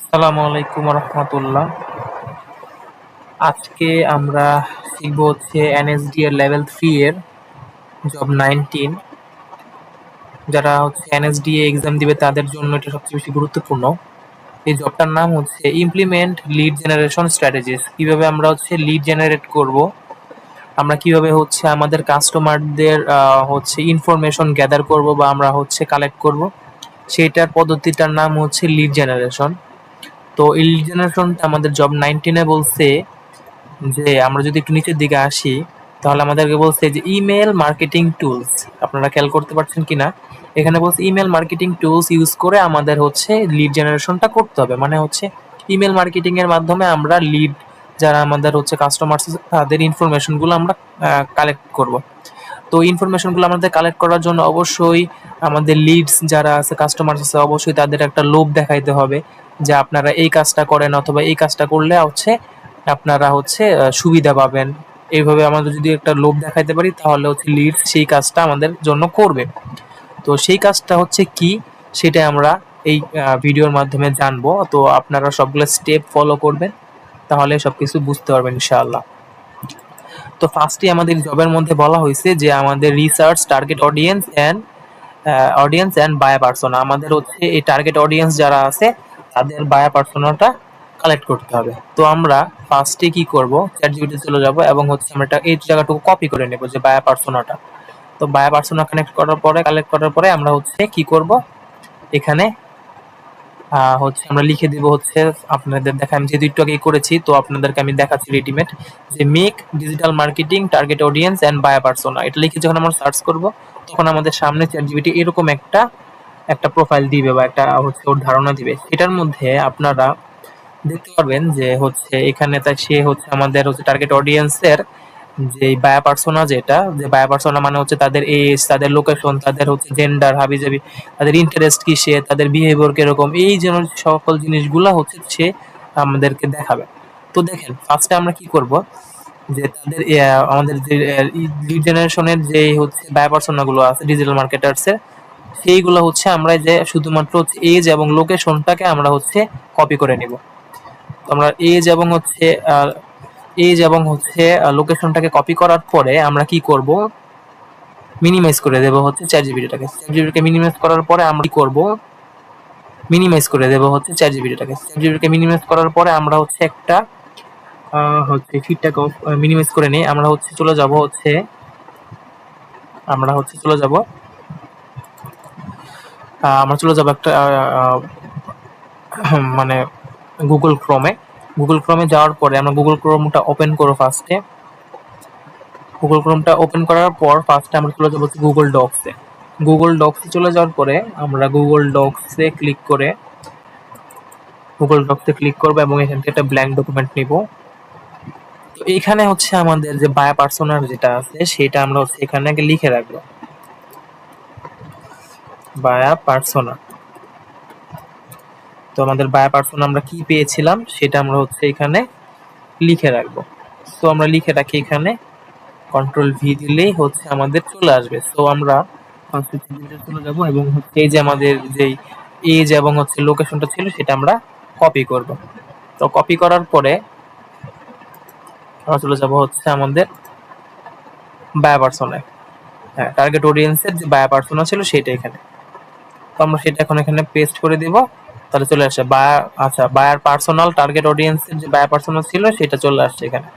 আসসালামু আলাইকুম রহমতুল্লাহ। আজকে আমরা শিখবো হচ্ছে এনএসডি এর লেভেল 3 এর জব 19। যারা হচ্ছে এনএসডি এক্সাম দিবে তাদের জন্য এটা সবচেয়ে বেশি গুরুত্বপূর্ণ। এই জবটার নাম হচ্ছে ইমপ্লিমেন্ট লিড জেনারেশন স্ট্র্যাটেজিস। কিভাবে আমরা হচ্ছে লিড জেনারেট করব, আমরা কিভাবে হচ্ছে আমাদের কাস্টমারদের হচ্ছে ইনফরমেশন গ্যাদার করব বা আমরা হচ্ছে কালেক্ট করব, সেইটার পদ্ধতিটার নাম হচ্ছে লিড জেনারেশন। তো এই লিড জেনারেশনটা আমাদের জব 19-এ বলছে যে আমরা যদি একটু নিচের দিকে আসি, তাহলে আমাদেরকে বলছে যে ইমেল মার্কেটিং টুলস। আপনারা খেয়াল করতে পারছেন কিনা, এখানে বলছে ইমেল মার্কেটিং টুলস ইউজ করে আমাদের হচ্ছে লিড জেনারেশনটা করতে হবে। মানে হচ্ছে ইমেল মার্কেটিং এর মাধ্যমে আমরা লিড, যারা আমাদের হচ্ছে কাস্টমার, তাদের ইনফরমেশনগুলো আমরা কালেক্ট করব। তো ইনফরমেশনগুলো আমাদের কালেক্ট করার জন্য অবশ্যই আমাদের লিডস যারা আছে, কাস্টমার আছে, অবশ্যই তাদের একটা লোভ দেখাইতে হবে যে আপনারা এই কাজটা করেন অথবা এই কাজটা করলে হচ্ছে আপনারা হচ্ছে সুবিধা পাবেন। এইভাবে আমাদের যদি একটা লোভ দেখাইতে পারি তাহলে হচ্ছে লিডস সেই কাজটা আমাদের জন্য করবে। তো সেই কাজটা হচ্ছে কি, সেটা আমরা এই ভিডিওর মাধ্যমে জানবো। তো আপনারা সবগুলো স্টেপ ফলো করবেন, তাহলে সবকিছু বুঝতে পারবেন ইনশাআল্লাহ। তো ফার্স্টে আমাদের জবের মধ্যে বলা হয়েছে যে আমাদের research target audience and buyer persona. আমাদের হচ্ছে এই টার্গেট অডিয়েন্স যারা আছে তাদের বায়ার পার্সোনাটা কালেক্ট করতে হবে। তো আমরা ফার্স্টে কি করব, চ্যাটজিপিটি চলে যাব এবং হচ্ছে আমরা এটা এই জায়গাটুকু কপি করে নেব যে বায়ার পার্সোনাটা। তো বায়ার পার্সোনা কালেক্ট করার পরে আমরা হচ্ছে কি করব, এখানে হচ্ছে আমরা লিখে দিব হচ্ছে, আপনাদের দেখা আমি যেহেতু একটু আগেই করেছি তো আপনাদেরকে আমি দেখাচ্ছি রেডিমেড, যে make digital marketing target audience and buyer persona. এটা লিখে যখন আমরা সার্চ করব তখন আমাদের সামনে চ্যাটজিপিটি এরকম একটা একটা প্রোফাইল দিবে বা একটা হচ্ছে ওর ধারণা দিবে। এটার মধ্যে আপনারা দেখতে পারবেন যে হচ্ছে এখানে তাই সে হচ্ছে আমাদের হচ্ছে টার্গেট অডিয়েন্সের যে বায়া পার্সোনা, যেটা যে বায়া পার্সোনা মানে হচ্ছে তাদের এজ, তাদের লোকেশন, তাদের হচ্ছে জেন্ডার, হাবিজাবি, তাদের ইন্টারেস্ট কিসে, তাদের বিহেভিয়ার কিরকম, এই যেন সকল জিনিসগুলা হচ্ছে সে আমাদেরকে দেখাবে। তো দেখেন ফার্স্টে আমরা কি করব, যে তাদের আমাদের যে লিড জেনারেশনের যে হচ্ছে বায়া পার্সোনা গুলো আছে ডিজিটাল মার্কেটার্স এর, সেইগুলো হচ্ছে আমরা যে শুধুমাত্র হচ্ছে এজ এবং লোকেশনটাকে আমরা হচ্ছে কপি করে নিব। আমরা এজ এবং হচ্ছে লোকেশনটাকে কপি করার পরে আমরা কি করব, মিনিমাইজ করে দেব হচ্ছে চ্যাটজিপিটিকে মিনিমাইজ করার পরে আমরা কি করব, চ্যাটজিপিটিকে মিনিমাইজ করার পরে আমরা হচ্ছে একটা হচ্ছে ফিডটাকে মিনিমাইজ করে নিই। আমরা হচ্ছে চলে যাব একটা মানে গুগল ক্রোমে যাওয়ার পরে আমরা গুগল ক্রোমটা ওপেন করব। ফার্স্টে গুগল ক্রোমটা ওপেন করার পর ফার্স্টে আমরা চলে যাবো গুগল ডক্সে চলে যাওয়ার পরে আমরা গুগল ডক্সে ক্লিক করবো এবং এখান থেকে একটা ব্ল্যাঙ্ক ডকুমেন্ট নিব। তো এইখানে হচ্ছে আমাদের যে বায়া পার্সোনার যেটা আছে সেটা আমরা হচ্ছে এখানে আগে লিখে রাখবো, বায়া পার্সোনা। তো আমাদের বায়া পার্সোনা আমরা কি পেয়েছিলাম সেটা আমরা হচ্ছে এখানে লিখে রাখবো। তো আমরা লিখে রাখি এখানে, কন্ট্রোল ভি দিলেই হচ্ছে আমাদের চলে আসবে। তো আমরা চলে যাব এবং হচ্ছে এই যে আমাদের যেই এজ এবং হচ্ছে লোকেশনটা ছিল সেটা আমরা কপি করব। তো কপি করার পরে আমরা চলে যাব হচ্ছে আমাদের বায়া পার্সোনায়, হ্যাঁ টার্গেট অডিয়েন্সের যে বায়া পার্সোনা ছিল সেটা এখানে। তো আমরা সেটা এখন এখানে পেস্ট করে দিব, তাহলে চলে আসে বায়ার পার্সোনাল টার্গেট অডিয়েন্সের যে বায়া পার্সোনা ছিল সেটা চলে আসছে এখানে।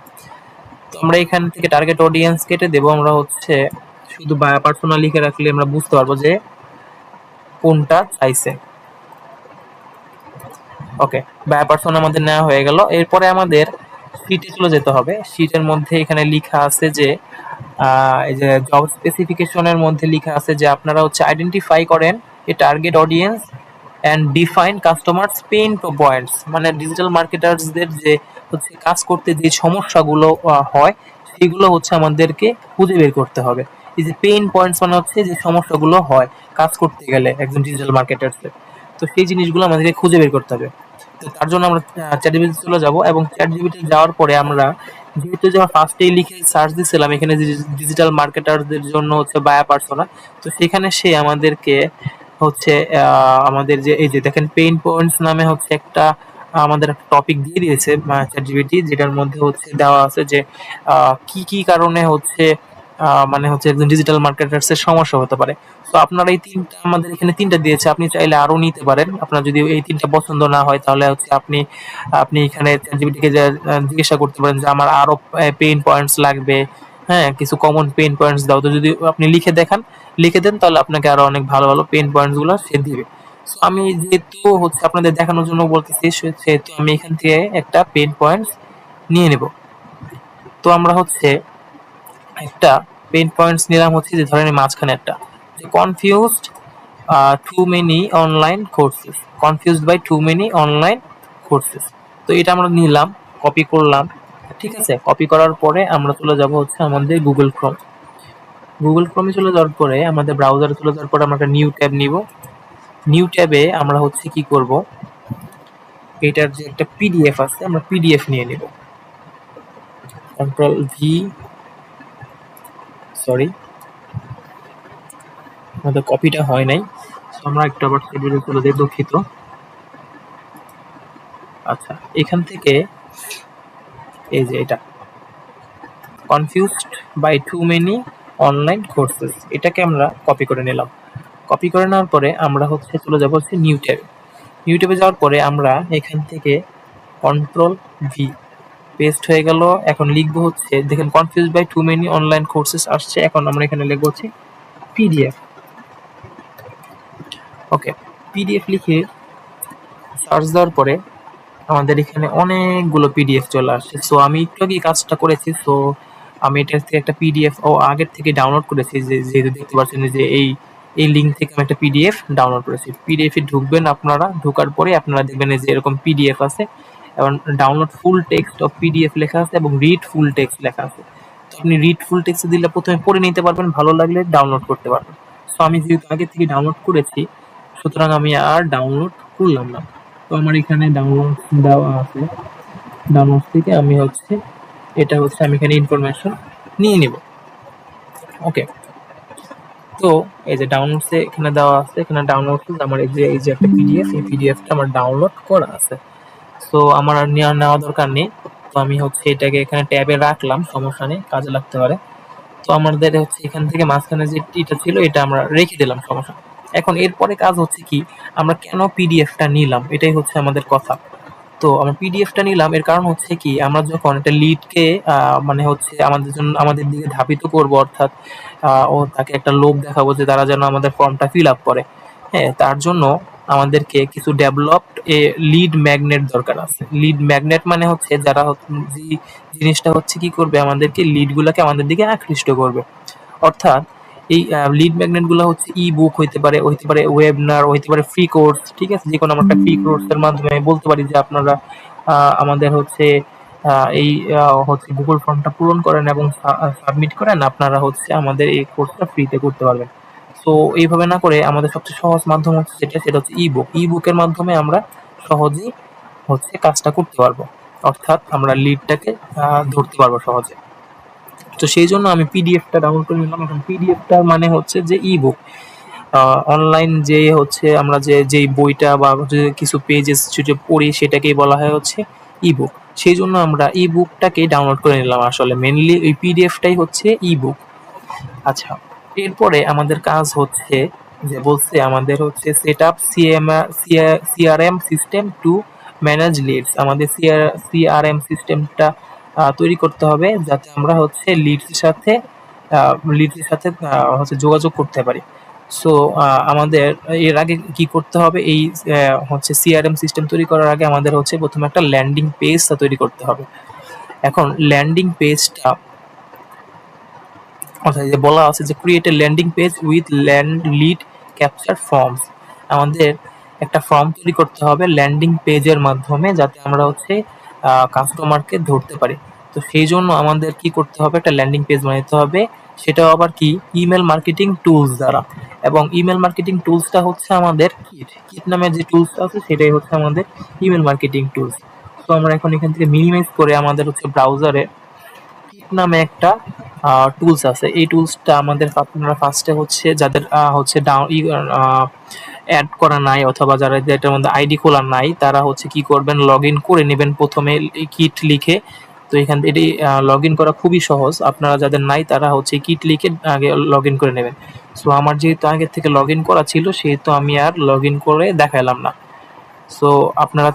তো আমরা এখান থেকে টার্গেট অডিয়েন্স কেটে দেব, আমরা হচ্ছে শুধু বায়া পার্সোনা লিখে রাখলে আমরা বুঝতে পারবো যে কোনটা চাইছে। ওকে, বায়া পার্সোনা আমাদের নেওয়া হয়ে গেল। এরপরে আমাদের শীটে চলে যেতে হবে। শীটের মধ্যে এখানে লেখা আছে যে এই যে জব স্পেসিফিকেশনের মধ্যে লেখা আছে যে আপনারা হচ্ছে আইডেন্টিফাই করেন a target audience and define customer pain points. মানে ডিজিটাল মার্কেটার্সদের যে হচ্ছে কাজ করতে যে সমস্যাগুলো হয় সেগুলো হচ্ছে আমাদেরকে খুঁজে বের করতে হবে। এই যে পেইন পয়েন্টস মানে হচ্ছে যে সমস্যাগুলো হয় কাজ করতে গেলে একজন ডিজিটাল মার্কেটার্সের, তো সেই জিনিসগুলো আমাদেরকে খুঁজে বের করতে হবে। তো তার জন্য আমরা চ্যাটজিপিটি চলে যাব এবং চ্যাটজিপিটি যাওয়ার পরে আমরা যেহেতু যখন ফার্স্টেই লিখে সার্চ দিছিলাম এখানে ডিজিটাল মার্কেটারদের জন্য হচ্ছে বায়া পার্সোনা, তো সেখানে সে আমাদেরকে হচ্ছে আমাদের যে এই যে দেখেন পেইন পয়েন্টস নামে হচ্ছে একটা আমাদের একটা টপিক দিয়ে দিয়েছে ChatGPT, যেটার মধ্যে হচ্ছে দেওয়া আছে যে কি কি কারণে হচ্ছে মানে হচ্ছে একজন ডিজিটাল মার্কেটার্স এর সমস্যা হতে পারে। তো আপনারা এই তিনটা, আমাদের এখানে তিনটা দিয়েছে, আপনি চাইলে আরো নিতে পারেন। আপনার যদি এই তিনটা পছন্দ না হয় তাহলে হচ্ছে আপনি আপনি এখানে ChatGPT কে জিজ্ঞাসা করতে পারেন যে আমার আরো পেইন পয়েন্টস লাগবে, হ্যাঁ কিছু কমন পেইন পয়েন্টস দাও। তো যদি আপনি লিখে দেন তাহলে আপনাকে আরো অনেক ভালো ভালো পেইন পয়েন্টস গুলো সে দিবে। সো আমি যেহেতু হচ্ছে আপনাদের দেখানোর জন্য বলতেছি, সেহেতু আমি এখান থেকে একটা পেইন পয়েন্টস নিয়ে নেব। তো আমরা হচ্ছে একটা পেইন পয়েন্টস নিলাম হচ্ছে যে ধরেন মাঝখানে একটা যে confused too many online courses, confused by too many online courses. তো এটা আমরা নিলাম, কপি করলাম, ঠিক আছে। কপি করার পরে আমরা চলে যাব হচ্ছে আমাদের গুগল ক্রমে চলে যাওয়ার পরে আমাদের ব্রাউজারে চলে যাওয়ার পরে আমরা একটা নিউ ট্যাব নিব। নিউ ট্যাবে আমরা হচ্ছে কি করব, এটার যে একটা পিডিএফ আছে আমরা পিডিএফ নিয়ে নেব। কন্ট্রোল ভি, সরি আমাদের কপিটা হয় নাই, আমরা একটু আবার সেডিউলে চলে যাই, দুঃখিত। আচ্ছা, এখান থেকে এই যে এটা confused by too many online courses, এটাকে আমরা কপি করে নিলাম। কপি করে নেওয়ার পরে আমরা হচ্ছে চলে যাবো হচ্ছে নিউ ট্যাবে। নিউ ট্যাবে যাওয়ার পরে আমরা এখান থেকে কন্ট্রোল ভি, পেস্ট হয়ে গেল। এখন লিখবো হচ্ছে, দেখেন confuse by too many online courses আসছে। এখন আমরা এখানে লিখবো হচ্ছে পিডিএফ। ওকে, পিডিএফ লিখে সার্চ দেওয়ার পরে আমাদের এখানে অনেকগুলো পিডিএফ চলে আসছে। সো আমি একটু আগে কাজটা করেছি। সো আমি এটার থেকে একটা পিডিএফ আগের থেকে ডাউনলোড করেছি, যেহেতু দেখতে পাচ্ছেন যে এই লিঙ্ক থেকে আমি একটা পিডিএফ ডাউনলোড করেছি। পিডিএফ এ ঢুকবেন আপনারা, ঢোকার পরে আপনারা দেখবেন যে এরকম পিডিএফ আছে এবং download full text of PDF লেখা আছে এবং রিড ফুল টেক্সট লেখা আছে। তো আপনি রিড ফুল টেক্সট দিলে প্রথমে পড়ে নিতে পারবেন, ভালো লাগলে ডাউনলোড করতে পারবেন। সো আমি যেহেতু আগে থেকে ডাউনলোড করেছি, সুতরাং আমি আর ডাউনলোড করলাম না। তো আমার এখানে ডাউনলোড দেওয়া আছে, ডাউনলোড থেকে আমি হচ্ছে এটা হচ্ছে আমি এখানে ইনফরমেশন নিয়ে নিব। ওকে, তো এই যে ডাউনলোডসে এখানে দেওয়া আছে, এখানে ডাউনলোড আমার এই যে একটা পিডিএফ, এই পিডিএফটা আমার ডাউনলোড করা আছে। সো আমার আর নেওয়া দরকার নেই। তো আমি হচ্ছে এটাকে এখানে ট্যাবে রাখলাম, সমস্যা নেই, কাজে লাগতে পারে। তো আমাদের হচ্ছে এখান থেকে মাঝখানে যে এটা ছিল এটা আমরা রেখে দিলাম, সমস্যা। এখন এরপরে কাজ হচ্ছে কি, আমরা কেন পিডিএফটা নিলাম, এটাই হচ্ছে আমাদের কথা। তো আমরা পিডিএফটা নিলাম, এর কারণ হচ্ছে কি, আমরা যখন একটা লিডকে মানে হচ্ছে আমাদের দিকে ধাবিত করব, অর্থাৎ ও তাকে একটা লোভ দেখাবো যে তারা যেন আমাদের ফর্মটা ফিল আপ করে, হ্যাঁ তার জন্য আমাদেরকে কিছু ডেভেলপড লিড ম্যাগনেট দরকার আছে। লিড ম্যাগনেট মানে হচ্ছে যারা যে জিনিসটা হচ্ছে কি করবে, আমাদেরকে লিডগুলোকে আমাদের দিকে আকৃষ্ট করবে। অর্থাৎ এই লিড ম্যাগনেট গুলো হচ্ছে ই বুক হইতে পারে ওয়েবিনার হইতে পারে, ফ্রি কোর্স, ঠিক আছে। যে কোনো আমরা একটা ফ্রি কোর্সের মাধ্যমে বলতে পারি যে আপনারা আমাদের হচ্ছে এই হচ্ছে গুগল ফর্মটা পূরণ করেন এবং সাবমিট করেন, আপনারা হচ্ছে আমাদের এই কোর্সটা ফ্রিতে করতে পারবেন। সো এইভাবে না করে আমাদের সবচেয়ে সহজ মাধ্যম হচ্ছে সেটা হচ্ছে ই বুকের মাধ্যমে আমরা সহজেই হচ্ছে কাজটা করতে পারবো, অর্থাৎ আমরা লিডটাকে ধরতে পারবো সহজে। তো সেই জন্য আমি পিডিএফটা ডাউনলোড করে নিলাম। এখন পিডিএফটা মানে হচ্ছে যে ই বুক, অনলাইন যে হচ্ছে আমরা যেই বইটা বা যে কিছু পেজেস যেটা পড়ি সেটাকেই বলা হয় হচ্ছে ই বুক। সেই জন্য আমরা ই বুকটাকে ডাউনলোড করে নিলাম। আসলে মেনলি এই পিডিএফটাই হচ্ছে ই বুক। আচ্ছা, এরপরে আমাদের কাজ হচ্ছে যে বলছে আমাদের হচ্ছে set up CRM system to manage leads. আমাদের সিআরএম সিস্টেমটা তৈরি করতে হবে যাতে আমরা হচ্ছে লিডসের সাথে হচ্ছে যোগাযোগ করতে পারি। সো আমাদের এর আগে কি করতে হবে, এই হচ্ছে সিআরএম সিস্টেম তৈরি করার আগে আমাদের হচ্ছে প্রথমে একটা ল্যান্ডিং পেজটা তৈরি করতে হবে। এখন ল্যান্ডিং পেজটা অর্থাৎ যে বলা আছে যে create a landing page with lead capture forms. আমাদের একটা ফর্ম তৈরি করতে হবে ল্যান্ডিং পেজের মাধ্যমে, যাতে আমরা হচ্ছে কাস্টমারকে ধরতে পারি। তো সেই জন্য আমাদের কি করতে হবে, একটা ল্যান্ডিং পেজ বানাতে হবে, সেটাও আবার কি ইমেল মার্কেটিং টুলস দ্বারা। এবং ইমেল মার্কেটিং টুলসটা হচ্ছে আমাদের কিট নামের যে টুলসটা আছে সেটাই হচ্ছে আমাদের ইমেল মার্কেটিং টুলস। তো আমরা এখন এখান থেকে মিনিমাইজ করে আমাদের হচ্ছে ব্রাউজারে কিট নামে একটা টুলস আছে। এই টুলসটা আমাদের আপনারা ফার্স্টে হচ্ছে যাদের হচ্ছে অ্যাড করা নাই অথবা যারা এটার মধ্যে আইডি খোলা নাই তারা হচ্ছে কি করবেন, লগ ইন করে নেবেন প্রথমে কিট লিখে। তো এখান থেকে এটি লগ ইন করা খুবই সহজ। আপনারা যাদের নাই তারা হচ্ছে কিট লিখে আগে লগ ইন করে নেবেন। সো আমার যেহেতু আগের থেকে লগ ইন করা ছিল সেহেতু আমি আর লগ ইন করে দেখালাম না। সো আপনারা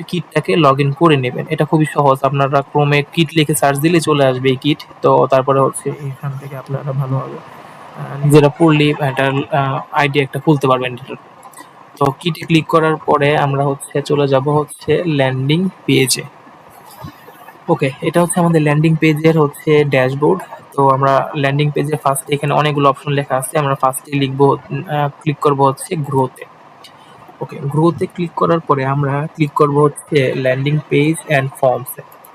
কিটটাকে লগ ইন করে নেবেন, এটা খুবই সহজ। আপনারা ক্রোমে কিট লিখে সার্চ দিলে চলে আসবে এই কিট। তো তারপরে হচ্ছে এখান থেকে আপনারা ভালোভাবে নিজেরা পড়লে এটার আইডি একটা খুলতে পারবেন এটার। তো কিটে ক্লিক করার পরে আমরা হচ্ছে চলে যাব হচ্ছে ল্যান্ডিং পেজে। ওকে, এটা হচ্ছে আমাদের ল্যান্ডিং পেজের হচ্ছে ড্যাশবোর্ড। তো আমরা ল্যান্ডিং পেজে ফার্স্টে এখানে অনেকগুলো অপশন লেখা আছে, আমরা ফার্স্টে লিখবো ক্লিক করব হচ্ছে গ্রোতে। ওকে, গ্রোতে ক্লিক করার পরে আমরা ক্লিক করব হচ্ছে ল্যান্ডিং পেজ অ্যান্ড ফর্মস।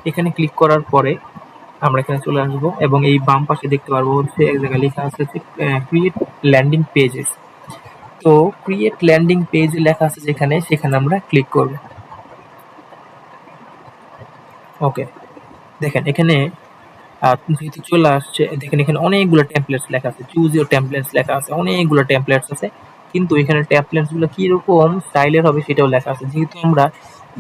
এখানে ক্লিক করার পরে আমরা এখানে চলে আসবো এবং এই বাম পাশে দেখতে পারবো হচ্ছে এক জায়গায় লেখা আছে ক্রিয়েট ল্যান্ডিং পেজেস। তো ক্রিয়েট ল্যান্ডিং পেজ লেখা আছে যেখানে, সেখানে আমরা ক্লিক করব। ওকে, দেখেন এখানে যেহেতু চলে আসছে, দেখেন এখানে অনেকগুলো টেমপ্লেটস লেখা আছে, চুজ ইউর টেমপ্লেটস লেখা আছে, অনেকগুলো টেমপ্লেটস আছে। কিন্তু এখানে টেমপ্লেটস গুলো কিরকম স্টাইলের হবে সেটাও লেখা আছে। যেহেতু আমরা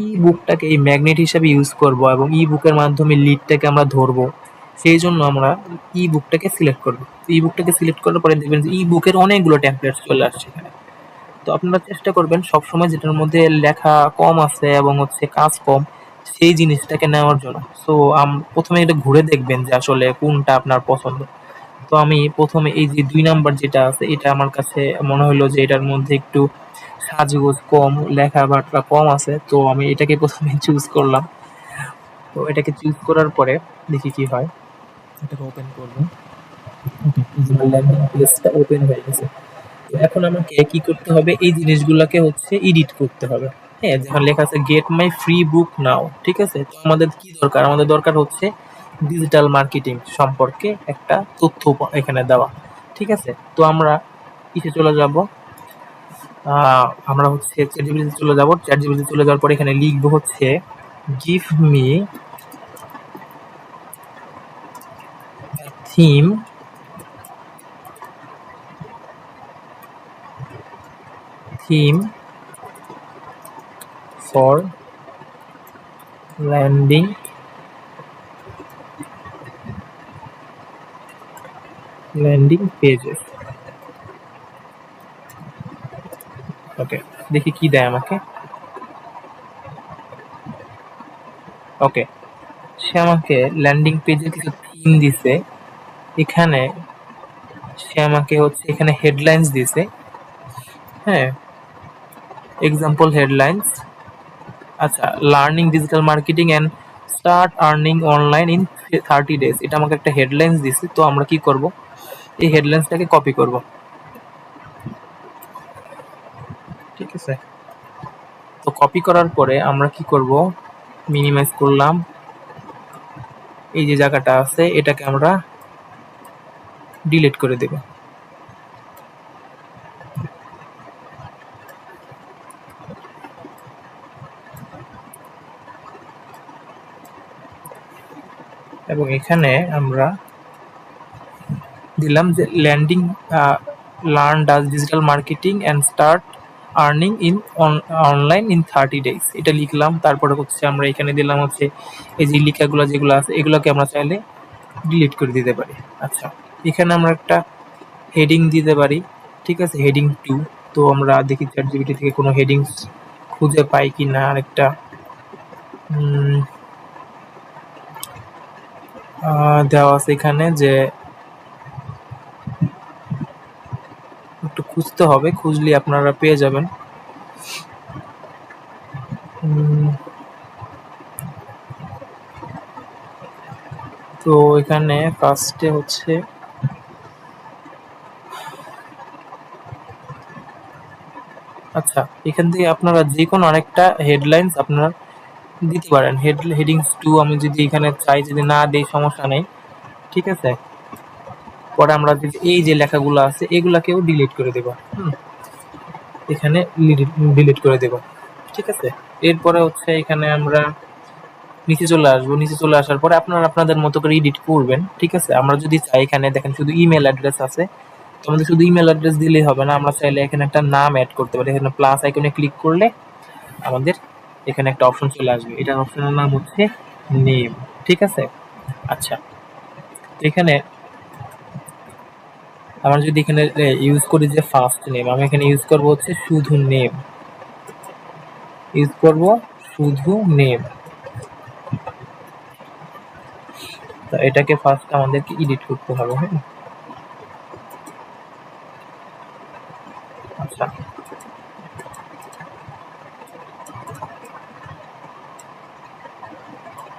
ই বুকটাকে এই ম্যাগনেট হিসাবে ইউজ করব এবং ই বুকের মাধ্যমে লিডটাকে আমরা ধরবো, সেই জন্য আমরা ই বুকটাকে সিলেক্ট করবো। ই বুকটাকে সিলেক্ট করার পরে দেখবেন যে ই বুকের অনেকগুলো টেমপ্লেটস চলে আসছে এখানে। তো আপনারা চেষ্টা করবেন সবসময় যেটার মধ্যে লেখা কম আছে এবং হচ্ছে কাজ কম সেই জিনিসটাকে নেওয়ার জন্য। সো প্রথমে এটা ঘুরে দেখবেন যে আসলে কোনটা আপনার পছন্দ। তো আমি প্রথমে এই যে ২ নাম্বার যেটা আছে এটা আমার কাছে মনে হলো যে এটার মধ্যে একটু সাজগোজ কম, লেখাবাট্টা কম আছে। তো আমি এটাকে প্রথমে চুজ করলাম। তো এটাকে চুজ করার পরে দেখি কি হয়। এটাকে ওপেন করব। ওকে, এই যে ল্যান্ডিং পেজটা ওপেন হয়ে গেছে। এখন আমাকে কি করতে হবে, এই জিনিসগুলোকে হচ্ছে এডিট করতে হবে। হ্যাঁ, যেখানে লেখা আছে গেট মাই ফ্রি বুক নাও, ঠিক আছে? তো আমাদের কি দরকার, আমাদের দরকার হচ্ছে ডিজিটাল মার্কেটিং সম্পর্কে একটা তথ্য এখানে দেওয়া, ঠিক আছে? তো আমরা কিসে চলে যাব, আমরা হচ্ছে চ্যাটজিপিটি চলে যাব। চ্যাটজিপিটি চলে যাওয়ার পরে এখানে লিখবো হচ্ছে give me theme theme for landing pages. Okay, দেখি কি দেয় আমাকে। ওকে, সে আমাকে ল্যান্ডিং পেজে কিছু থিম দিছে। এখানে সে আমাকে হচ্ছে এখানে হেডলাইন্স দিছে। হ্যাঁ, এক্সাম্পল হেডলাইন্স। আচ্ছা, learning digital marketing and start earning online in 30 days, এটা আমাকে একটা হেডলাইন্স দিছে। তো আমরা কি করব, এই হেডলাইন্সটাকে কপি করব, ঠিক আছে? তো কপি করার পরে আমরা কি করব, মিনিমাইজ করলাম, এই যে জায়গাটা আছে এটাকে আমরা ডিলিট করে দেব। এবং এখানে আমরা দিলাম যে landing learn does digital marketing and start earning in online in 30 days, এটা লিখলাম। তারপরে হচ্ছে আমরা এখানে দিলাম হচ্ছে এই যে লেখাগুলো যেগুলো আছে এগুলোকে আমরা চাইলে ডিলিট করে দিতে পারি। আচ্ছা, এখানে আমরা একটা হেডিং দিতে পারি, ঠিক আছে? হেডিং 2। তো আমরা দেখি চ্যাটজিপিটি থেকে কোনো হেডিংস খুঁজে পাই কি না। আরেকটা দেওয়া আছে এখানে, যে একটু খুঁজতে হবে, খুঁজলে আপনারা পেয়ে যাবেন। তো এখানে ফার্স্টে হচ্ছে আচ্ছা, এখান থেকে আপনারা যে কোনো আরেকটা হেডলাইন্স আপনারা দিতে পারেন। হেডিংস 2 আমি যদি এখানে চাই, যদি না দেই সমস্যা নেই, ঠিক আছে? পরে আমরা যদি এই যে লেখাগুলো আছে এগুলাকেও ডিলিট করে দেব। এখানে ডিলিট করে দেব, ঠিক আছে? এরপরে হচ্ছে এখানে আমরা নিচে চলে আসবো। নিচে চলে আসার পরে আপনারা আপনাদের মতো করে এডিট করবেন, ঠিক আছে? আমরা যদি চাই, এখানে দেখেন শুধু ইমেল অ্যাড্রেস আছে। আমাদের শুধু ইমেল অ্যাড্রেস দিলেই হবে না, আমরা চাইলে এখানে একটা নাম অ্যাড করতে পারি। এখানে প্লাস আইকনে ক্লিক করলে আমাদের এখানে একটা অপশন চলে আসবে, এটার অপশনের নাম হচ্ছে নেম। ঠিক আছে, আচ্ছা এখানে আমরা যদি এখানে ইউজ করি যে ফার্স্ট নেম, আমি এখানে ইউজ করব হচ্ছে শুধু নেম, ইউজ করব শুধু নেম। তো এটাকে ফার্স্ট আমাদেরকে এডিট করতে হবে। হ্যাঁ, আচ্ছা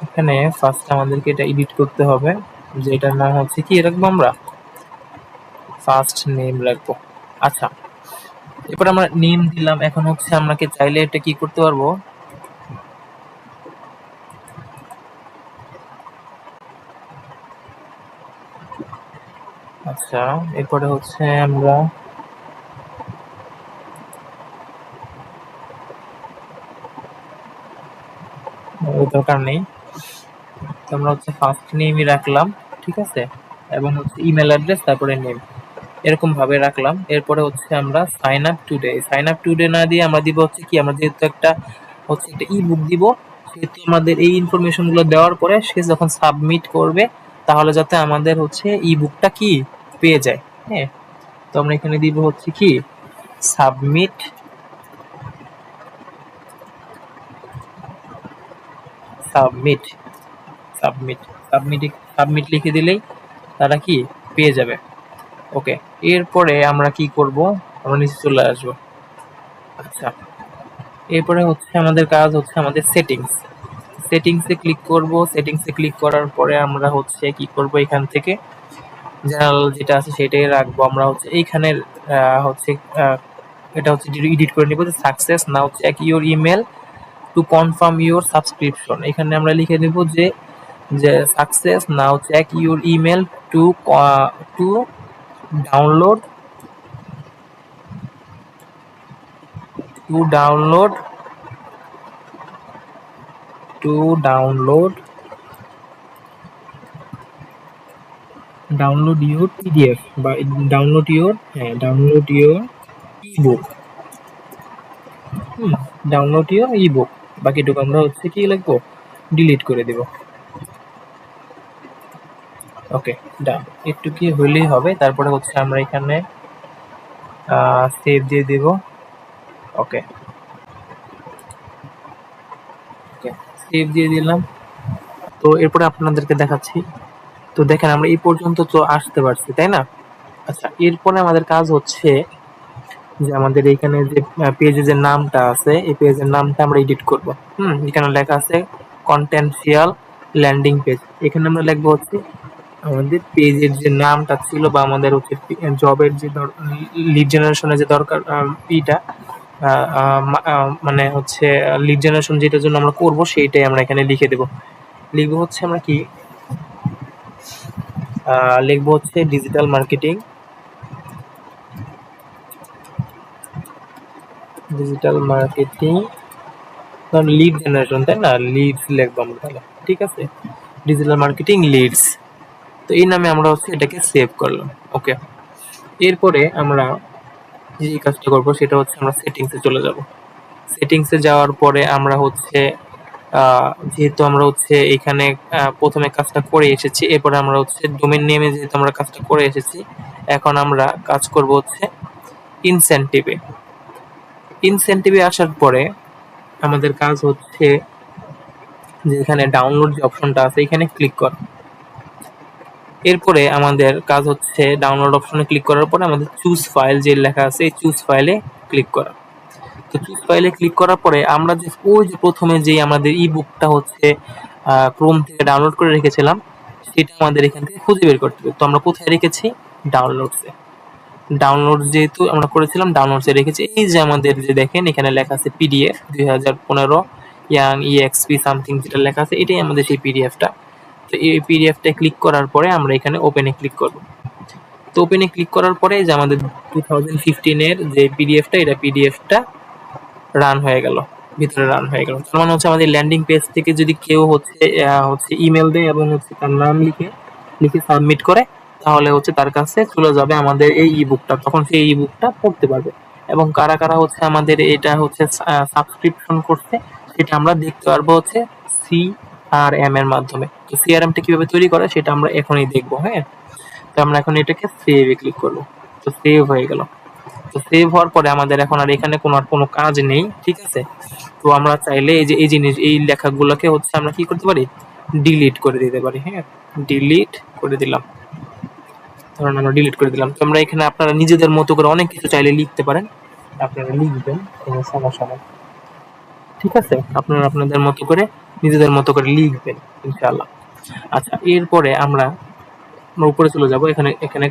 এখানে ফার্স্ট আমাদেরকে এটা এডিট করতে হবে, যে এটার নাম হচ্ছে কি রাখবো আমরা, ফার্স্ট নেম রাখবো। আচ্ছা এরপর আমরা নেম দিলাম, এখন হচ্ছে আমরা কি চাইলে এটা কি করতে পারবো, আচ্ছা এরপরে হচ্ছে আমরা দরকার নেই, আমরা হচ্ছে ফার্স্ট নেমই রাখলাম। ঠিক আছে, এবং হচ্ছে ইমেল অ্যাড্রেস তারপরে নেম এরকম ভাবে রাখলাম। এরপরে হচ্ছে আমরা sign up today, sign up today না দিয়ে আমরা দিব হচ্ছে কি, আমরা যেহেতু একটা হচ্ছে একটা ই বুক দিব, সেহেতু আমাদের এই ইনফরমেশন গুলো দেওয়ার পরে সে যখন সাবমিট করবে তাহলে যাতে আমাদের হচ্ছে ই বুকটা কি পেয়ে যায়। হ্যাঁ, তো আমরা এখানে দিব হচ্ছে কি submit, submit submit submit submit লিখে দিলেই তারা কি পেয়ে যাবে। ওকে, এরপরে আমরা কি করব, আমরা নিচে চলে আসবো। আচ্ছা এরপরে হচ্ছে আমাদের কাজ হচ্ছে আমাদের সেটিংস, সেটিংসে ক্লিক করব। সেটিংসে ক্লিক করার পরে আমরা হচ্ছে কি করব, এখান থেকে জেনারেল যেটা আছে সেটাই রাখবো। আমরা হচ্ছে এইখানের হচ্ছে এটা হচ্ছে এডিট করে নিব যে success now check your email to confirm your subscription. এখানে আমরা লিখে দেব যে যে success now check your email to to download to download to download download your PDF বা ডাউনলোড ইউর, হ্যাঁ download your ebook, download your ebook. বাকিটুকু আমরা হচ্ছে কি লিখবো, ডিলিট করে দেব। ওকে ডান, একটু কি হইলেই হবে। তারপরে হচ্ছে আমরা এখানে সেভ দিয়ে দেব। ওকে ওকে সেভ দিয়ে দিলাম। তো এরপরে আপনাদেরকে দেখাচ্ছি। তো দেখেন আমরা এই পর্যন্ত তো আসতে পারছি, তাই না? আচ্ছা এরপরে আমাদের কাজ হচ্ছে যে আমাদের এখানে যে পেজে যে নামটা আছে, এই পেজের নামটা আমরা এডিট করব। এখানে লেখা আছে কন্টেন্সিয়াল ল্যান্ডিং পেজ, এখানে আমরা লিখবো হচ্ছে আমাদের পেজের যে নামটা ছিল বা আমাদের হচ্ছে জবের যে লিড জেনারেশনের যে দরকার ইটা মানে হচ্ছে লিড জেনারেশন যেটার জন্য আমরা করব সেইটাই আমরা এখানে লিখে দেব। লিখবো হচ্ছে আমরা কি লিখবো হচ্ছে digital marketing, digital marketing lead generation, তাই না? লিডস লিখবো আমরা তাহলে, ঠিক আছে, ডিজিটাল মার্কেটিং লিডস। তো এই নামে আমরা হচ্ছে এটাকে সেভ করলাম। ওকে, এরপরে আমরা যে কাজটা করব সেটা হচ্ছে আমরা সেটিংসে চলে যাব। সেটিংসে যাওয়ার পরে আমরা হচ্ছে যেহেতু আমরা হচ্ছে এখানে প্রথমে কাজটা করে এসেছি, এরপরে আমরা হচ্ছে ডোমেন নেমে যেহেতু আমরা কাজটা করে এসেছি, এখন আমরা কাজ করব হচ্ছে ইনসেনটিভে। ইনসেনটিভে আসার পরে আমাদের কাজ হচ্ছে যে এখানে ডাউনলোড যে অপশনটা আছে এখানে ক্লিক করা। এরপরে আমাদের কাজ হচ্ছে ডাউনলোড অপশনে ক্লিক করার পরে আমাদের চুজ ফাইল যে লেখা আছে এই চুজ ফাইলে ক্লিক করা। তো চুজ ফাইলে ক্লিক করার পরে আমরা যে ওই যে প্রথমে যে আমাদের ই বুকটা হচ্ছে ক্রোম থেকে ডাউনলোড করে রেখেছিলাম সেটা আমাদের এখান থেকে খুঁজে বের করতে হবে। তো আমরা কোথায় রেখেছি, ডাউনলোডসে। ডাউনলোড যেহেতু আমরা করেছিলাম ডাউনলোডসে রেখেছি। এই যে আমাদের যে দেখেন এখানে লেখা আছে পিডিএফ 2015 ইয়াং ইএক্সপি সামথিং যেটা লেখা আছে এটাই আমাদের সেই পিডিএফটা। তো এই পিডিএফটা ক্লিক করার পরে আমরা এখানে ওপেনে ক্লিক করব। তো ওপেনে ক্লিক করার পরে যে আমাদের 2015 এর যে পিডিএফটা, এটা পিডিএফটা রান হয়ে গেল, ভিতরে রান হয়ে গেল। তার মানে হচ্ছে আমাদের ল্যান্ডিং পেজ থেকে যদি কেউ হচ্ছে ইমেল দেয় এবং হচ্ছে তার নাম লিখে সাবমিট করে তাহলে হচ্ছে তার কাছে চলে যাবে আমাদের এই ইবুকটা, তখন সেই ইবুকটা পড়তে পারবে। এবং কারা কারা হচ্ছে আমাদের এটা হচ্ছে সাবস্ক্রিপশন করছে সেটা আমরা দেখতে পারবো হচ্ছে সিআরএম এর মাধ্যমে। তো সিআরএম টা কিভাবে তৈরি করে সেটা আমরা এখনই দেখবো। হ্যাঁ, তো আমরা এখন এটাকে সেভ এ ক্লিক করবো। তো সেভ হয়ে গেল। তো সেভ হওয়ার পরে আমাদের এখন আর এখানে কোনো কাজ নেই, ঠিক আছে। তো আমরা চাইলে এই যে এই জিনিস এই লেখাগুলোকে হচ্ছে আমরা কি করতে পারি, ডিলিট করে দিতে পারি। হ্যাঁ, ডিলিট করে দিলাম, ধরুন আমরা ডিলিট করে দিলাম। তো আমরা এখানে আপনারা নিজেদের মতো করে অনেক কিছু চাইলে লিখতে পারেন, আপনারা লিখবেন, কোনো সমস্যা নেই, ঠিক আছে। আপনারা আপনাদের মতো করে নিজেদের মতো করে লিখবেন ইনশাআল্লাহ। আচ্ছা, এরপরে আমরা উপরে চলে যাব, এখানে এখানে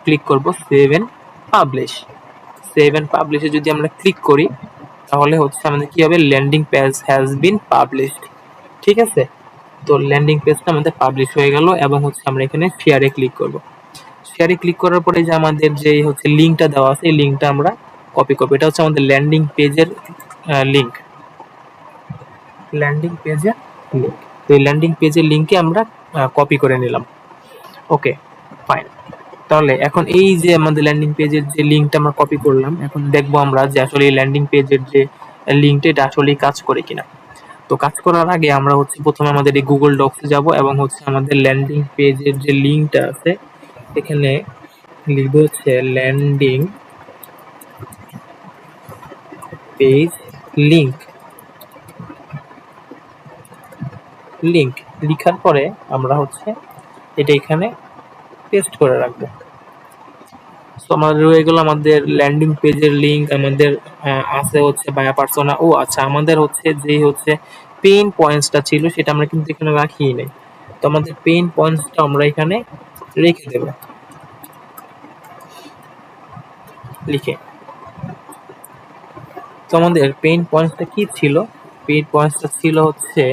ক্লিক করব save and publish. Save and পাবলিশে যদি আমরা ক্লিক করি তাহলে হচ্ছে আমাদের কি হবে, landing page has been published, ঠিক আছে। তো ল্যান্ডিং পেজটা আমাদের পাবলিশ হয়ে গেল এবং হচ্ছে আমরা এখানে শেয়ারে ক্লিক করব। শেয়ারে ক্লিক করার পরে যে আমাদের যে হচ্ছে লিঙ্কটা দেওয়া আছে এই লিঙ্কটা আমরা কপি করব। এটা হচ্ছে আমাদের ল্যান্ডিং পেজের লিঙ্ক, ল্যান্ডিং পেজের লিঙ্ক। তো এই ল্যান্ডিং পেজের লিঙ্কে আমরা কপি করে নিলাম। ওকে, ফাইন। তাহলে এখন এই যে আমাদের ল্যান্ডিং পেজের যে লিঙ্কটা আমরা কপি করলাম, এখন দেখবো আমরা যে আসলে এই ল্যান্ডিং পেজের যে লিঙ্কটা এটা আসলে কাজ করে কিনা। তো কাজ করার আগে আমরা হচ্ছে প্রথমে আমাদের এই গুগল ডক্সে যাব এবং হচ্ছে আমাদের ল্যান্ডিং পেজের যে লিঙ্কটা আছে এখানে লিখব হচ্ছে ল্যান্ডিং পেজ লিঙ্ক। লিঙ্ক লিখার পরে আমরা হচ্ছে এটা এখানে পেস্ট করে রাখবো। তো আমাদের রয়ে গেল আমাদের ল্যান্ডিং পেজের লিঙ্ক, আমাদের আছে হচ্ছে বায়া পার্সোনা। ও আচ্ছা, আমাদের হচ্ছে যে হচ্ছে পেইন পয়েন্টসটা ছিল সেটা আমরা কিন্তু এখানে রাখিই নাই। তো আমাদের পেইন পয়েন্টসটা আমরা এখানে রেখে দেব লিখে। তো আমাদের পেইন পয়েন্টসটা কি ছিল, পেইন পয়েন্টসটা ছিল হচ্ছে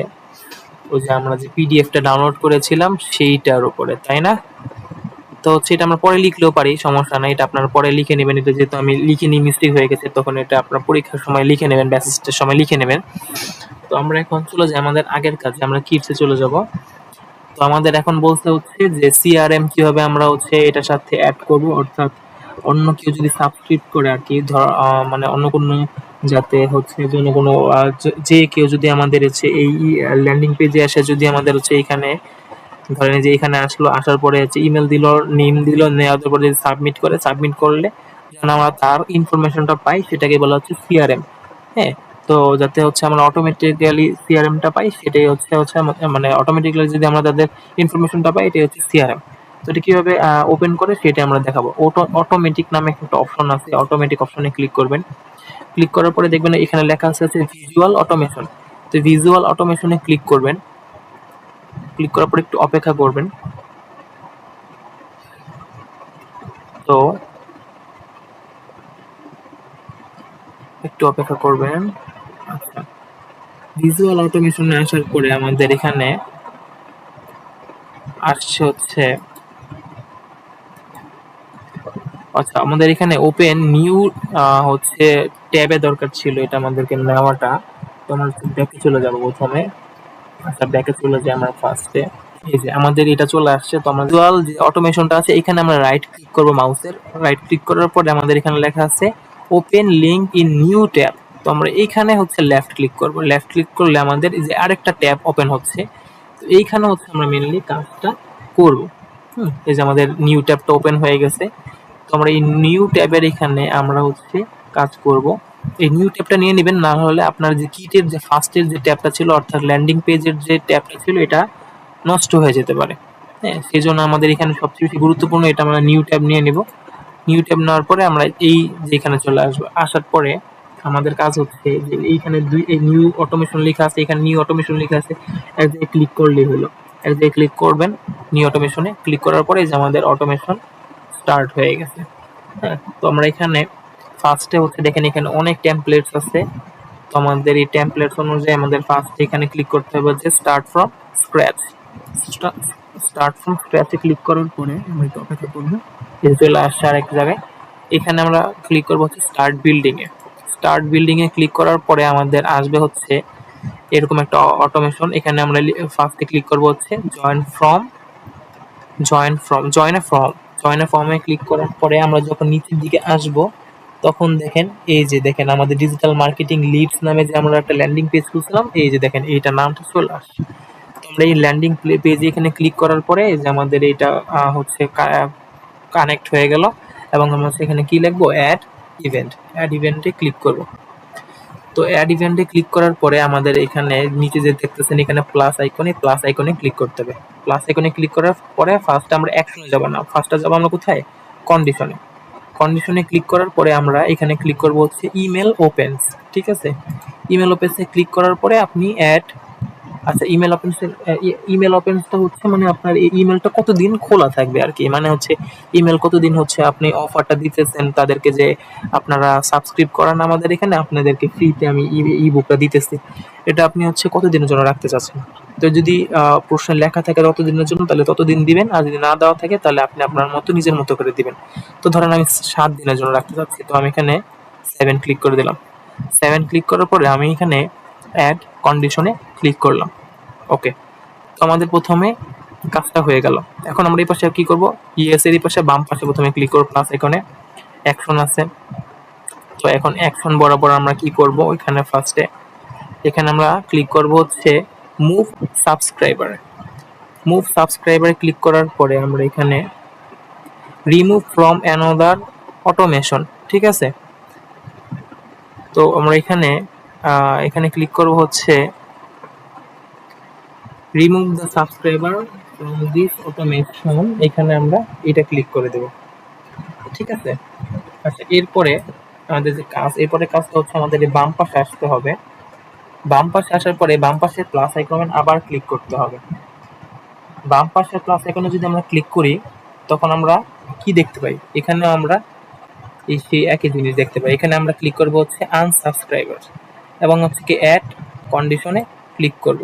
ওই যে আমরা যে পিডিএফটা ডাউনলোড করেছিলাম সেইটার উপরে, তাই না। তো হচ্ছে এটা আমরা পরে লিখলেও পারি, সমস্যা নাই, এটা আপনারা পরে লিখে নেবেন। এটা যেহেতু আমি লিখে নিই, মিস্টেক হয়ে গেছে, তখন এটা আপনার পরীক্ষার সময় লিখে নেবেন, ব্যাচেস্টের সময় লিখে নেবেন। তো আমরা এখন চলে যাই আমাদের আগের কাজে, আমরা কিটসে চলে যাব। তো আমাদের এখন বলতে হচ্ছে যে সিআরএম কিভাবে আমরা হচ্ছে এটার সাথে অ্যাড করব, অর্থাৎ অন্য কেউ যদি সাবস্ক্রাইব করে আর কি, ধর মানে অন্য কোনো যাতে হচ্ছে জন্য কোনো যে কেউ যদি আমাদের হচ্ছে এই ল্যান্ডিং পেজে আসে, যদি আমাদের হচ্ছে এখানে ধরেন যে এখানে আসলো, আসার পরে হচ্ছে ইমেল দিল, নেম দিল, নেওয়ার পরে সাবমিট করে, সাবমিট করলে যেন আমরা তার ইনফরমেশনটা পাই সেটাকে বলা হচ্ছে সিআরএম। হ্যাঁ, তো যাতে হচ্ছে আমরা অটোমেটিক্যালি সিআরএমটা পাই সেটাই হচ্ছে মানে অটোমেটিক্যালি যদি আমরা তাদের ইনফরমেশনটা পাই এটাই হচ্ছে সিআরএম। তো এটা কিভাবে ওপেন করে সেটা আমরা দেখাবো। অটোমেটিক নামে একটা অপশন আছে, অটোমেটিক অপশনে ক্লিক করবেন। ক্লিক করার পরে দেখবেন এখানে লেখা আছে ভিজুয়াল অটোমেশন। তো ভিজুয়াল অটোমেশনে ক্লিক করবেন। ক্লিক করার পর একটু অপেক্ষা করবেন। তো একটু অপেক্ষা করবেন। আচ্ছা, ভিজুয়াল অটোমেশনে আসার পরে আমাদের এখানে আসছে হচ্ছে, আচ্ছা আমাদের এখানে ওপেন নিউ হচ্ছে ট্যাবে দরকার ছিল, এটা আমাদেরকে নেওয়াটা। তো আমরা ব্যাকে চলে যাব প্রথমে। আচ্ছা, ব্যাকে চলে যাই আমরা ফার্স্টে। এই যে আমাদের এটা চলে আসছে। তো আমরা ভিজুয়াল যে অটোমেশনটা আছে এখানে আমরা রাইট ক্লিক করব, মাউসের রাইট ক্লিক করার পরে আমাদের এখানে লেখা আছে open link in new tab. তো আমরা এইখানে হচ্ছে লেফট ক্লিক করব। লেফট ক্লিক করলে আমাদের এই যে আরেকটা ট্যাব ওপেন হচ্ছে। তো এইখানে হচ্ছে আমরা মেনলি কাজটা করব। এই যে আমাদের নিউ ট্যাবটা ওপেন হয়ে গেছে। তো আমরা এই নিউ ট্যাবের এখানে আমরা হচ্ছে কাজ করব। এই নিউ ট্যাবটা নিয়ে নেবেন, না হলে আপনার যে কিটের যে ফার্স্টের যে ট্যাবটা ছিল অর্থাৎ ল্যান্ডিং পেজের যে ট্যাবটা ছিল এটা নষ্ট হয়ে যেতে পারে। হ্যাঁ, সেই জন্য আমাদের এখানে সবচেয়ে বেশি গুরুত্বপূর্ণ এটা, আমরা নিউ ট্যাব নিয়ে নিব। নিউ ট্যাব নেওয়ার পরে আমরা এই যেখানে চলে আসবো, আসার পরে আমাদের কাজ হচ্ছে যে এইখানে এই নিউ অটোমেশন লেখা আছে, এখানে নিউ অটোমেশন লেখা আছে, এক জায়গায় ক্লিক করলেই হলো। এক জায়গায় ক্লিক করবেন, নিউ অটোমেশনে ক্লিক করার পরে যে আমাদের অটোমেশন স্টার্ট হয়ে গেছে। হ্যাঁ, তো আমরা এখানে ফার্স্টে হচ্ছে দেখেন এখানে অনেক টেমপ্লেটস আছে। তো আমাদের এই টেমপ্লেটস অনুযায়ী আমাদের ফার্স্ট এখানে ক্লিক করতে হবে যে start from scratch. Start from স্ক্র্যাচে ক্লিক করার পরে আমরা একটু অপেক্ষা করবো, চলে আসছে আরেক জায়গায়। এখানে আমরা ক্লিক করবো হচ্ছে স্টার্ট বিল্ডিং এ। স্টার্ট বিল্ডিং এ ক্লিক করার পরে আমাদের আসবে হচ্ছে এরকম একটা অটোমেশন। এখানে আমরা ফার্স্টে ক্লিক করবো হচ্ছে জয়েন ফ্রম জয়েন এ ফর্মে ক্লিক করার পরে আমরা যখন নিচের দিকে আসব, তখন দেখেন এই যে দেখেন আমাদের ডিজিটাল মার্কেটিং লিডস নামে যে আমরা একটা ল্যান্ডিং পেজ খুলছিলাম, এই যে দেখেন এইটা নামটা চলে আসছে। তো আমরা এই ল্যান্ডিং পেজে এখানে ক্লিক করার পরে এই যে আমাদের এইটা হচ্ছে কানেক্ট হয়ে গেল, এবং আমরা সেখানে কি লিখবো, অ্যাড ইভেন্টে ক্লিক করব। তো অ্যাড ইভেন্টে ক্লিক করার পরে আমাদের এখানে নিচে যে দেখতেছেন এখানে প্লাস আইকনে ক্লিক করতে হবে। প্লাস আইকনে ক্লিক করার পরে ফার্স্ট আমরা অ্যাকশনে যাব না, ফার্স্টে যাব আমরা কোথায়, কন্ডিশনে। কন্ডিশনে ক্লিক করার পরে আমরা এখানে ক্লিক করব হচ্ছে ইমেল ওপেনস। ঠিক আছে, ইমেল ওপেনসে ক্লিক করার পরে আপনি আচ্ছা, ইমেল ওপেনসটা হচ্ছে মানে আপনার এই ইমেলটা কতদিন খোলা থাকবে আর কি, মানে হচ্ছে ইমেল কতদিন হচ্ছে আপনি অফারটা দিতেছেন তাদেরকে, যে আপনারা সাবস্ক্রাইব করান আমাদের এখানে, আপনাদেরকে ফ্রিতে আমি ই বুকটা দিতেছি, এটা আপনি হচ্ছে কতদিনের জন্য রাখতে চাচ্ছেন। তো যদি প্রশ্নে লেখা থাকে ততদিনের জন্য, তাহলে ততদিন দিবেন, আর যদি না দেওয়া থাকে তাহলে আপনি আপনার মতো নিজের মতো করে দিবেন। তো ধরেন আমি 7 দিনের জন্য রাখতে চাচ্ছি, তো আমি এখানে 7 ক্লিক করে দিলাম। 7 ক্লিক করার পরে আমি এখানে অ্যাড কন্ডিশনে ক্লিক করলাম। ওকে, তো আমাদের প্রথমে কাজটা হয়ে গেল। এখন আমরা এই পাশে কি করব, ইএস এর এই পাশে বাম পাশে প্রথমে ক্লিক করব, প্লাস এখানে অ্যাকশন আছে। তো এখন অ্যাকশন বরাবর আমরা কি করব, এখানে ফার্স্টে এখানে আমরা ক্লিক করব হচ্ছে মুভ সাবস্ক্রাইবারে ক্লিক করার পরে আমরা এখানে রিমুভ ফ্রম অ্যানাদার অটোমেশন। ঠিক আছে, তো আমরা এখানে ক্লিক করব হচ্ছে remove the subscriber from this automation, এখানে আমরা এটা ক্লিক করে দেব। ঠিক আছে, আচ্ছা এরপরে আমাদের যে কাজ, এরপরে কাজটা হচ্ছে আমাদের এই বাম পাশে আসতে হবে। বাম পাশে আসার পরে বাম পাশে প্লাস আইকনে আবার ক্লিক করতে হবে। বাম পাশে প্লাস আইকনে যদি আমরা ক্লিক করি, তখন আমরা কি দেখতে পাই, এখানে আমরা এই সেই একই জিনিস দেখতে পাই। এখানে আমরা ক্লিক করব হচ্ছে আনসাবস্ক্রাইবার, এবং হচ্ছে কি অ্যাড কন্ডিশনে ক্লিক করব।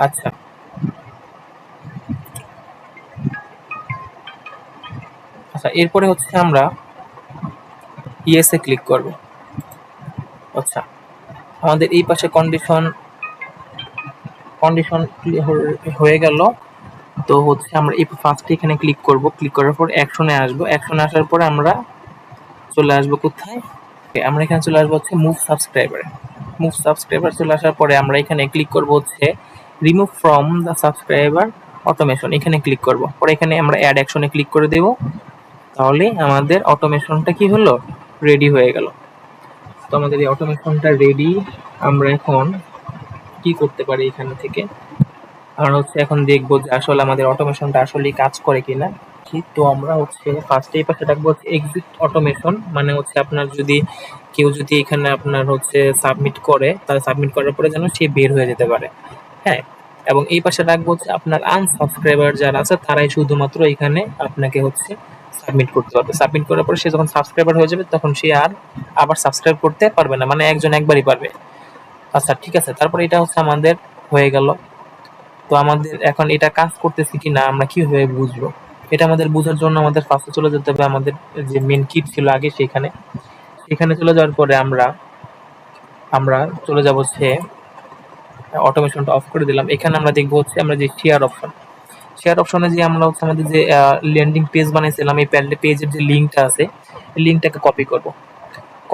আচ্ছা, এরপরে হচ্ছে আমরা ইয়েসে ক্লিক করব। আচ্ছা, আমাদের এই পাশে কন্ডিশন হয়ে গেল। তো হচ্ছে আমরা এই ফার্স্টে এখানে ক্লিক করব, ক্লিক করার পর অ্যাকশনে আসবো। অ্যাকশনে আসার পরে আমরা চলে আসবো কোথায়, আমরা এখানে চলে আসবো হচ্ছে মুভ সাবস্ক্রাইবার চলে আসার পরে আমরা এখানে ক্লিক করব হচ্ছে remove from the subscriber automation, এখানে ক্লিক করব। পরে এখানে আমরা অ্যাড অ্যাকশনে ক্লিক করে দেব, তাহলে আমাদের অটোমেশনটা কি হলো, রেডি হয়ে গেল। তো আমাদের এই অটোমেশনটা রেডি। আমরা এখন কি করতে পারি এখান থেকে, আমরা হচ্ছে এখন দেখবো যে আসলে আমাদের অটোমেশনটা আসলে কাজ করে কিনা। তো আমরা হচ্ছে ফার্স্টে এই পাশে রাখবো হচ্ছে এক্সিট অটোমেশন, মানে হচ্ছে আপনার যদি কেউ যদি এখানে আপনার হচ্ছে সাবমিট করে, তাহলে সাবমিট করার পরে যেন সে বের হয়ে যেতে পারে। হ্যাঁ, এবং এই পাশে রাখবো হচ্ছে আপনার আনসাবস্ক্রাইবার যারা আছে তারাই শুধুমাত্র এখানে আপনাকে হচ্ছে সাবমিট করতে পারবে। সাবমিট করার পরে সে যখন সাবস্ক্রাইবার হয়ে যাবে তখন সে আর আবার সাবস্ক্রাইব করতে পারবে না, মানে একজন একবারই পারবে। আচ্ছা ঠিক আছে, তারপরে এটা হচ্ছে আমাদের হয়ে গেল। তো আমাদের এখন এটা কাজ করতেছে কিনা আমরা কিভাবে বুঝবো, এটা আমাদের বোঝার জন্য আমাদের ফার্স্টে চলে যেতে হবে আমাদের যে মেন কিট ছিল আগে সেখানে চলে যাওয়ার পরে আমরা চলে যাব হচ্ছে অটোমেশনটা অফ করে দিলাম। এখানে আমরা দেখবো হচ্ছে আমরা যে শেয়ার অপশনে যে আমরা হচ্ছে আমাদের যে ল্যান্ডিং পেজ বানিয়েছিলাম, এই পেজের যে লিঙ্কটা আছে এই লিঙ্কটাকে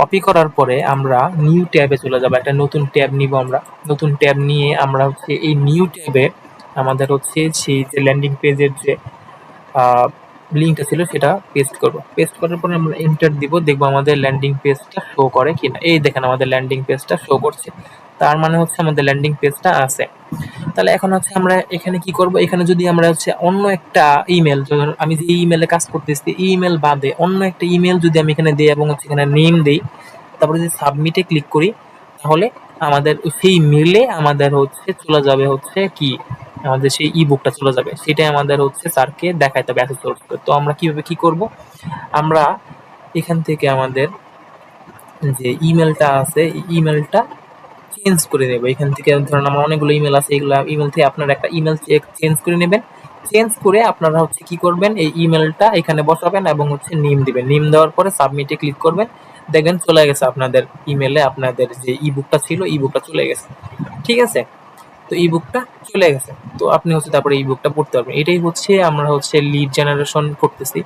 কপি করার পরে আমরা নিউ ট্যাবে চলে যাব, একটা নতুন ট্যাব নিব। আমরা নতুন ট্যাব নিয়ে আমরা হচ্ছে এই নিউ ট্যাবে আমাদের হচ্ছে সেই যে ল্যান্ডিং পেজের যে লিঙ্কটা ছিল সেটা পেস্ট করব। পেস্ট করার পরে আমরা এন্টার দিব, দেখবো আমাদের ল্যান্ডিং পেজটা শো করে কিনা। এই দেখেন আমাদের ল্যান্ডিং পেজটা শো করছে, তার মানে হচ্ছে আমাদের ল্যান্ডিং পেজটা আছে। তাহলে এখন হচ্ছে আমরা এখানে কি করব, এখানে যদি আমরা হচ্ছে অন্য একটা ইমেল, আমি যে ইমেলে কাজ করতেছি এই ইমেল বাদে অন্য একটা ইমেল যদি আমি এখানে দিই এবং হচ্ছে এখানে নেম দিই, তারপরে যদি সাবমিটে ক্লিক করি, তাহলে আমাদের সেই মেলে আমাদের হচ্ছে চলে যাবে হচ্ছে কি, আমাদের সেই ই বুকটা চলে যাবে, সেটাই আমাদের হচ্ছে স্যারকে দেখাইতে হবে অ্যাসেস করতে। তো আমরা কিভাবে কি করব, আমরা এখান থেকে আমাদের যে ইমেলটা আছে এই ইমেলটা চেঞ্জ করে নেব। এখান থেকে ধরেন আমার অনেকগুলো ইমেল আছে, এগুলো ইমেল থেকে আপনারা একটা ইমেল চেঞ্জ করে নেবেন। চেঞ্জ করে আপনারা হচ্ছে কি করবেন, এই ইমেলটা এখানে বসাবেন এবং হচ্ছে নেম দিবেন। নেম দেওয়ার পরে সাবমিটে ক্লিক করবেন, দেখবেন চলে গেছে আপনাদের ইমেলে আপনাদের যে ই বুকটা ছিল, ই বুকটা চলে গেছে। ঠিক আছে, তো ই বুকটা চলে গেছে। তো আপনি হচ্ছে তারপরে ই বুকটা পড়তে পারবেন। এটাই হচ্ছে আমরা হচ্ছে লিড জেনারেশন করতেছি।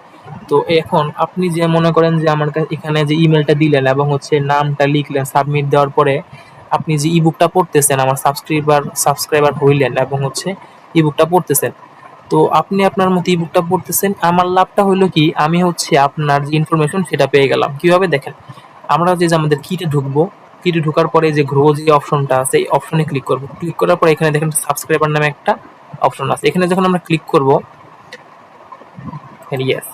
তো এখন আপনি যে মনে করেন যে আমার এখানে যে ইমেলটা দিলেন এবং হচ্ছে নামটা লিখলেন, সাবমিট দেওয়ার পরে আপনি যে ই বুকটা পড়তেছেন, আমার সাবস্ক্রাইবার হইলেন এবং হচ্ছে ই বুকটা পড়তেছেন। তো আপনি আপনার মতো ই বুকটা পড়তেছেন। আমার লাভটা হইলো কি, আমি হচ্ছে আপনার যে ইনফরমেশন সেটা পেয়ে গেলাম। কিভাবে দেখেন, আমরা যে আমাদের কিটে ঢুকবো, কিটে ঢোকার পরে যে গ্রো যে অপশনটা আছে এই অপশনে ক্লিক করব। ক্লিক করার পরে এখানে দেখেন সাবস্ক্রাইবার নামে একটা অপশন আছে। এখানে যখন আমরা ক্লিক করব, ইয়েস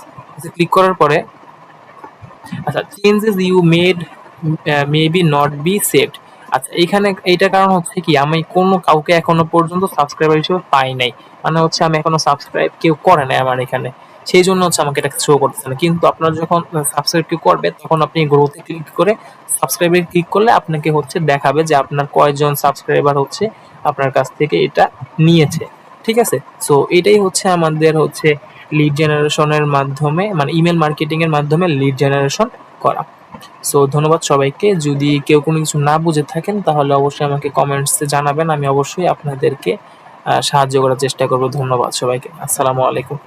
ক্লিক করার পরে আচ্ছা, changes you made may be not be saved. আচ্ছা, এইখানে এইটার কারণ হচ্ছে কি, আমি কোনো কাউকে এখনো পর্যন্ত সাবস্ক্রাইবার হিসেবে পাই নাই। মানে হচ্ছে আমি এখনো সাবস্ক্রাইব কেউ করে নাই আমার এখানে, সেই জন্য হচ্ছে আমাকে এটা শো করতেছে না। কিন্তু আপনার যখন সাবস্ক্রাইব কেউ করবে তখন আপনি গ্রোতে ক্লিক করে সাবস্ক্রাইবে ক্লিক করলে আপনাকে হচ্ছে দেখাবে যে আপনার কয়জন সাবস্ক্রাইবার হচ্ছে আপনার কাছ থেকে এটা নিয়েছে। ঠিক আছে, সো এটাই হচ্ছে আমাদের হচ্ছে লিড জেনারেশনের মাধ্যমে, মানে ইমেল মার্কেটিং এর মাধ্যমে লিড জেনারেশন করা। সো ধন্যবাদ সবাইকে। যদি কেউ কোনো কিছু না বুঝে থাকেন তাহলে অবশ্যই আমাকে কমেন্টসে জানাবেন, আমি অবশ্যই আপনাদেরকে সাহায্য করার চেষ্টা করব। ধন্যবাদ সবাইকে। আসসালামু আলাইকুম।